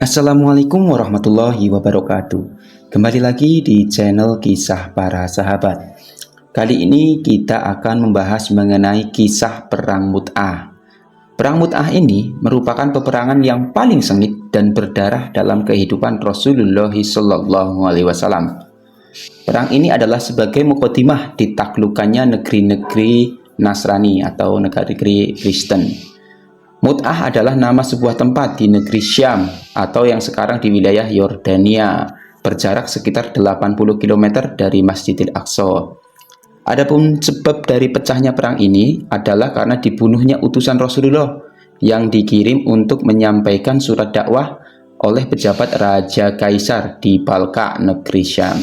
Assalamualaikum warahmatullahi wabarakatuh. Kembali lagi di channel Kisah Para Sahabat. Kali ini kita akan membahas mengenai kisah Perang Mut'ah. Perang Mut'ah ini merupakan peperangan yang paling sengit dan berdarah dalam kehidupan Rasulullah SAW. Perang ini adalah sebagai mukadimah ditaklukkannya negeri-negeri Nasrani atau negeri Kristen. Mut'ah adalah nama sebuah tempat di negeri Syam atau yang sekarang di wilayah Yordania, berjarak sekitar 80 km dari Masjidil Aqsa. Adapun sebab dari pecahnya perang ini adalah karena dibunuhnya utusan Rasulullah yang dikirim untuk menyampaikan surat dakwah oleh pejabat Raja Kaisar di Balqa, negeri Syam.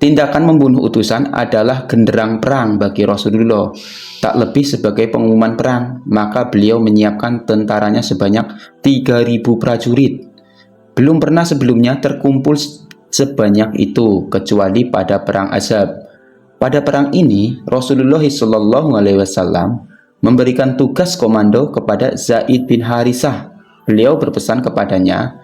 Tindakan membunuh utusan adalah genderang perang bagi Rasulullah, tak lebih sebagai pengumuman perang, maka beliau menyiapkan tentaranya sebanyak 3.000 prajurit. Belum pernah sebelumnya terkumpul sebanyak itu, kecuali pada perang Ahzab. Pada perang ini, Rasulullah SAW memberikan tugas komando kepada Zaid bin Harithah. Beliau berpesan kepadanya,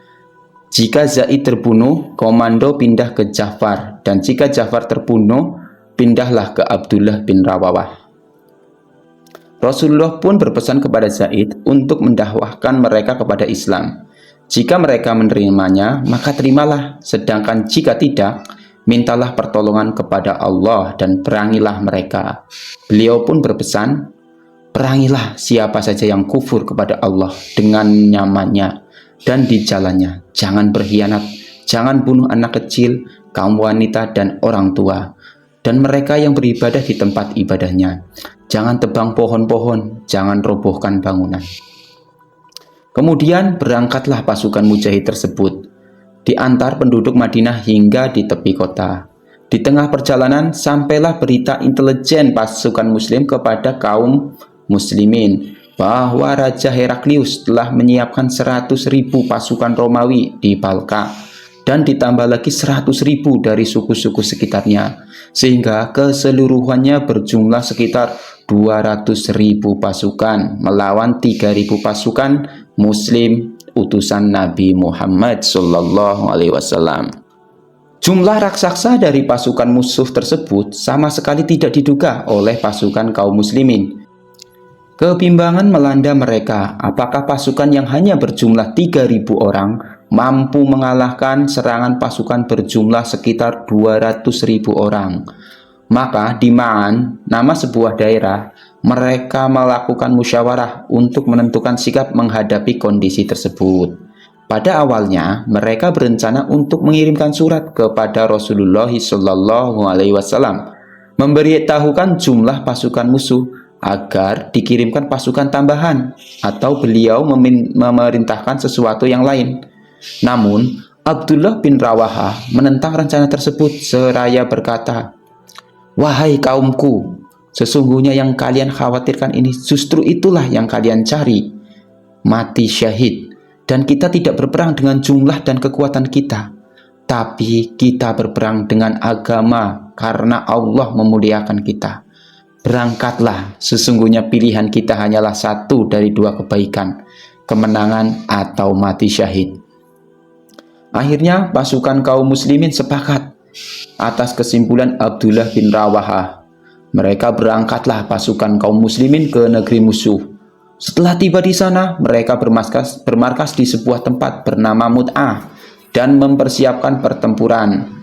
jika Zaid terbunuh, komando pindah ke Ja'far, dan jika Ja'far terbunuh, pindahlah ke Abdullah bin Rawawah. Rasulullah pun berpesan kepada Zaid untuk mendakwahkan mereka kepada Islam. Jika mereka menerimanya, maka terimalah, sedangkan jika tidak, mintalah pertolongan kepada Allah dan perangilah mereka. Beliau pun berpesan, perangilah siapa saja yang kufur kepada Allah dengan nyamannya dan di jalannya. Jangan berkhianat, jangan bunuh anak kecil, kaum wanita dan orang tua, dan mereka yang beribadah di tempat ibadahnya. Jangan tebang pohon-pohon, jangan robohkan bangunan. Kemudian berangkatlah pasukan mujahid tersebut, diantar penduduk Madinah hingga di tepi kota. Di tengah perjalanan, sampailah berita intelijen pasukan muslim kepada kaum muslimin bahwa Raja Heraklius telah menyiapkan 100.000 pasukan Romawi di Balqa dan ditambah lagi 100.000 dari suku-suku sekitarnya, sehingga keseluruhannya berjumlah sekitar 200.000 pasukan melawan 3.000 pasukan muslim utusan Nabi Muhammad SAW. Jumlah raksasa dari pasukan musuh tersebut sama sekali tidak diduga oleh pasukan kaum muslimin. Kebimbangan melanda mereka, apakah pasukan yang hanya berjumlah 3.000 orang mampu mengalahkan serangan pasukan berjumlah sekitar 200.000 orang. Maka di Ma'an, nama sebuah daerah, mereka melakukan musyawarah untuk menentukan sikap menghadapi kondisi tersebut. Pada awalnya, mereka berencana untuk mengirimkan surat kepada Rasulullah SAW, memberitahukan jumlah pasukan musuh agar dikirimkan pasukan tambahan atau beliau memerintahkan sesuatu yang lain. Namun, Abdullah bin Rawahah menentang rencana tersebut seraya berkata, "Wahai kaumku, sesungguhnya yang kalian khawatirkan ini justru itulah yang kalian cari, mati syahid. Dan kita tidak berperang dengan jumlah dan kekuatan kita, tapi kita berperang dengan agama karena Allah memuliakan kita. Berangkatlah, sesungguhnya pilihan kita hanyalah satu dari dua kebaikan, kemenangan atau mati syahid." Akhirnya pasukan kaum muslimin sepakat atas kesimpulan Abdullah bin Rawahah. Mereka berangkatlah pasukan kaum muslimin ke negeri musuh. Setelah tiba di sana, mereka bermarkas di sebuah tempat bernama Mut'ah dan mempersiapkan pertempuran.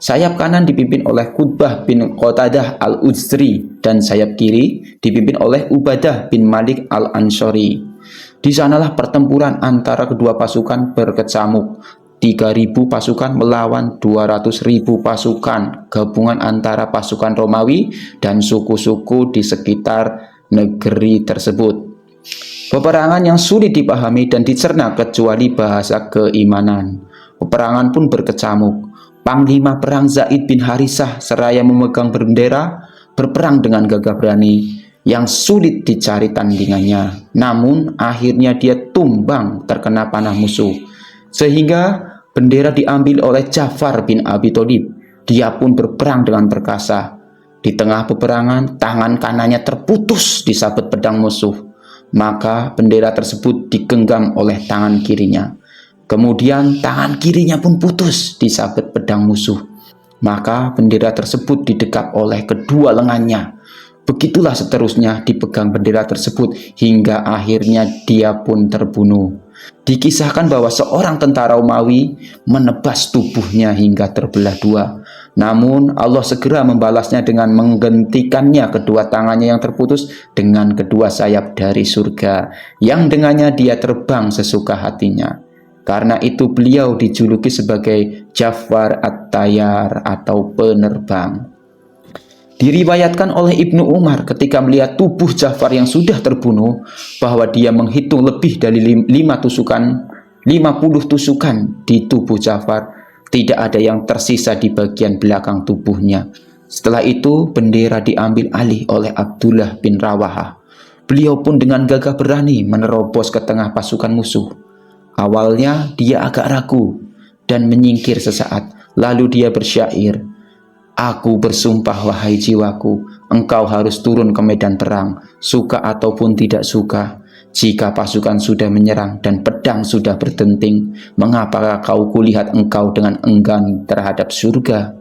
Sayap kanan dipimpin oleh Qutbah bin Qatadah al-Udzri dan sayap kiri dipimpin oleh Ubadah bin Malik al-Ansori. Di sanalah pertempuran antara kedua pasukan berkecamuk. 3.000 pasukan melawan 200.000 pasukan gabungan antara pasukan Romawi dan suku-suku di sekitar negeri tersebut. Peperangan yang sulit dipahami dan dicerna kecuali bahasa keimanan. Peperangan pun berkecamuk. Panglima perang Zaid bin Harithah seraya memegang bendera berperang dengan gagah berani yang sulit dicari tandingannya. Namun akhirnya dia tumbang terkena panah musuh, sehingga bendera diambil oleh Ja'far bin Abi Thalib. Dia pun berperang dengan perkasa. Di tengah peperangan, tangan kanannya terputus disabet pedang musuh. Maka bendera tersebut digenggam oleh tangan kirinya. Kemudian tangan kirinya pun putus disabet pedang musuh. Maka bendera tersebut didekap oleh kedua lengannya. Begitulah seterusnya dipegang bendera tersebut hingga akhirnya dia pun terbunuh. Dikisahkan bahwa seorang tentara Romawi menebas tubuhnya hingga terbelah dua. Namun Allah segera membalasnya dengan menggentikannya kedua tangannya yang terputus dengan kedua sayap dari surga, yang dengannya dia terbang sesuka hatinya. Karena itu beliau dijuluki sebagai Ja'far At-Tayyar atau penerbang. Diriwayatkan oleh Ibnu Umar ketika melihat tubuh Ja'far yang sudah terbunuh bahwa dia menghitung lebih dari 50 tusukan di tubuh Ja'far, tidak ada yang tersisa di bagian belakang tubuhnya. Setelah itu bendera diambil alih oleh Abdullah bin Rawahah. Beliau pun dengan gagah berani menerobos ke tengah pasukan musuh. Awalnya dia agak ragu dan menyingkir sesaat, lalu dia bersyair, "Aku bersumpah wahai jiwaku, engkau harus turun ke medan perang, suka ataupun tidak suka. Jika pasukan sudah menyerang dan pedang sudah berdenting, mengapa kau kulihat engkau dengan enggan terhadap surga?"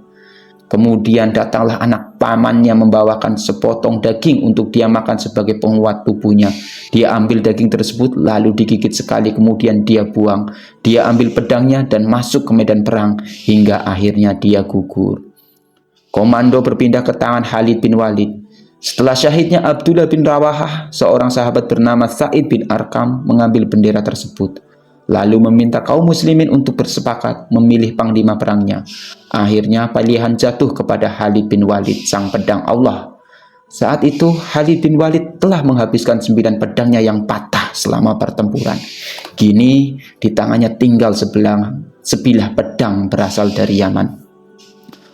Kemudian datanglah anak pamannya membawakan sepotong daging untuk dia makan sebagai penguat tubuhnya. Dia ambil daging tersebut lalu digigit sekali, kemudian dia buang. Dia ambil pedangnya dan masuk ke medan perang hingga akhirnya dia gugur. Komando berpindah ke tangan Khalid bin Walid. Setelah syahidnya Abdullah bin Rawahah, seorang sahabat bernama Sa'id bin Arkam mengambil bendera tersebut, lalu meminta kaum muslimin untuk bersepakat memilih panglima perangnya. Akhirnya pilihan jatuh kepada Khalid bin Walid, sang pedang Allah. Saat itu Khalid bin Walid telah menghabiskan 9 pedangnya yang patah selama pertempuran. Kini di tangannya tinggal sebilah pedang berasal dari Yaman.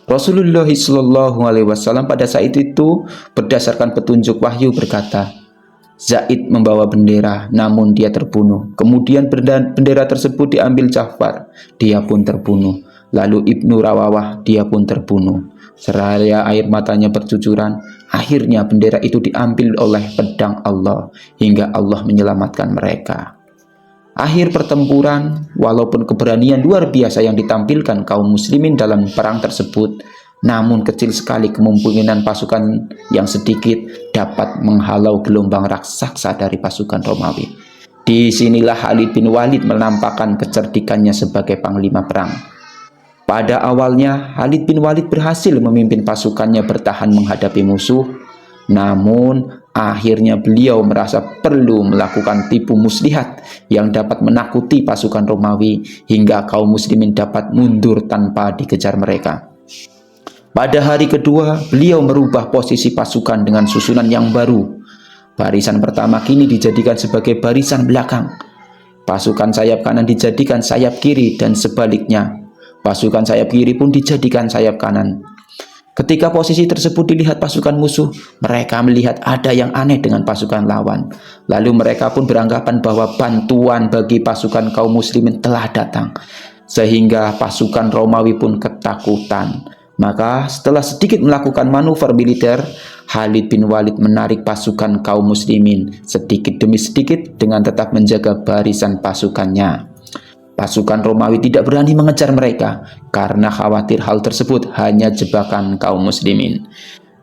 Rasulullah SAW pada saat itu berdasarkan petunjuk wahyu berkata, Zaid membawa bendera, namun dia terbunuh. Kemudian bendera tersebut diambil Ja'far, dia pun terbunuh. Lalu Ibnu Rawawah, dia pun terbunuh. Seraya air matanya bercucuran, akhirnya bendera itu diambil oleh pedang Allah, hingga Allah menyelamatkan mereka. Akhir pertempuran, walaupun keberanian luar biasa yang ditampilkan kaum muslimin dalam perang tersebut, namun kecil sekali kemungkinan pasukan yang sedikit dapat menghalau gelombang raksasa dari pasukan Romawi. Disinilah Khalid bin Walid menampakkan kecerdikannya sebagai panglima perang. Pada awalnya, Khalid bin Walid berhasil memimpin pasukannya bertahan menghadapi musuh, namun akhirnya beliau merasa perlu melakukan tipu muslihat yang dapat menakuti pasukan Romawi hingga kaum muslimin dapat mundur tanpa dikejar mereka. Pada hari kedua, beliau merubah posisi pasukan dengan susunan yang baru. Barisan pertama kini dijadikan sebagai barisan belakang. Pasukan sayap kanan dijadikan sayap kiri dan sebaliknya. Pasukan sayap kiri pun dijadikan sayap kanan. Ketika posisi tersebut dilihat pasukan musuh, mereka melihat ada yang aneh dengan pasukan lawan. Lalu mereka pun beranggapan bahwa bantuan bagi pasukan kaum muslimin telah datang. Sehingga pasukan Romawi pun ketakutan. Maka setelah sedikit melakukan manuver militer, Khalid bin Walid menarik pasukan kaum muslimin sedikit demi sedikit dengan tetap menjaga barisan pasukannya. Pasukan Romawi tidak berani mengejar mereka karena khawatir hal tersebut hanya jebakan kaum muslimin.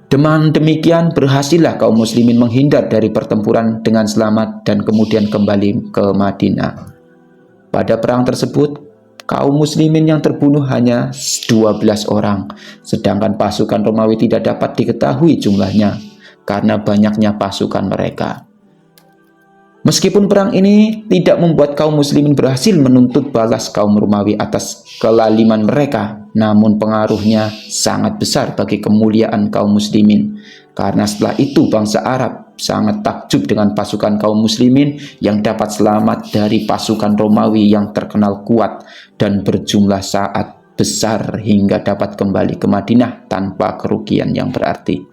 Dengan demikian berhasillah kaum muslimin menghindar dari pertempuran dengan selamat dan kemudian kembali ke Madinah. Pada perang tersebut, kaum muslimin yang terbunuh hanya 12 orang, sedangkan pasukan Romawi tidak dapat diketahui jumlahnya karena banyaknya pasukan mereka. Meskipun perang ini tidak membuat kaum muslimin berhasil menuntut balas kaum Romawi atas kelaliman mereka, namun pengaruhnya sangat besar bagi kemuliaan kaum muslimin. Karena setelah itu bangsa Arab sangat takjub dengan pasukan kaum muslimin yang dapat selamat dari pasukan Romawi yang terkenal kuat dan berjumlah saat besar hingga dapat kembali ke Madinah tanpa kerugian yang berarti.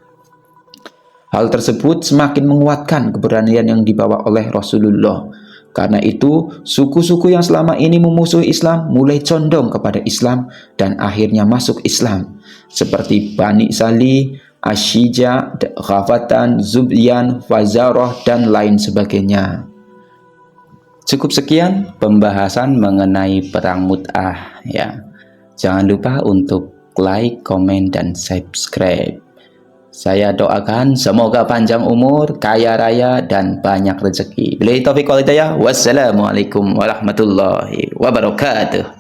Hal tersebut semakin menguatkan keberanian yang dibawa oleh Rasulullah. Karena itu, suku-suku yang selama ini memusuhi Islam mulai condong kepada Islam dan akhirnya masuk Islam. Seperti Bani Sali, Asyija, Ghafatan, Zubyan, Fazarah, dan lain sebagainya. Cukup sekian pembahasan mengenai perang Mu'tah ya. Jangan lupa untuk like, komen, dan subscribe. Saya doakan semoga panjang umur, kaya raya, dan banyak rezeki. Billahi taufiq wal hidayah. Wassalamualaikum warahmatullahi wabarakatuh.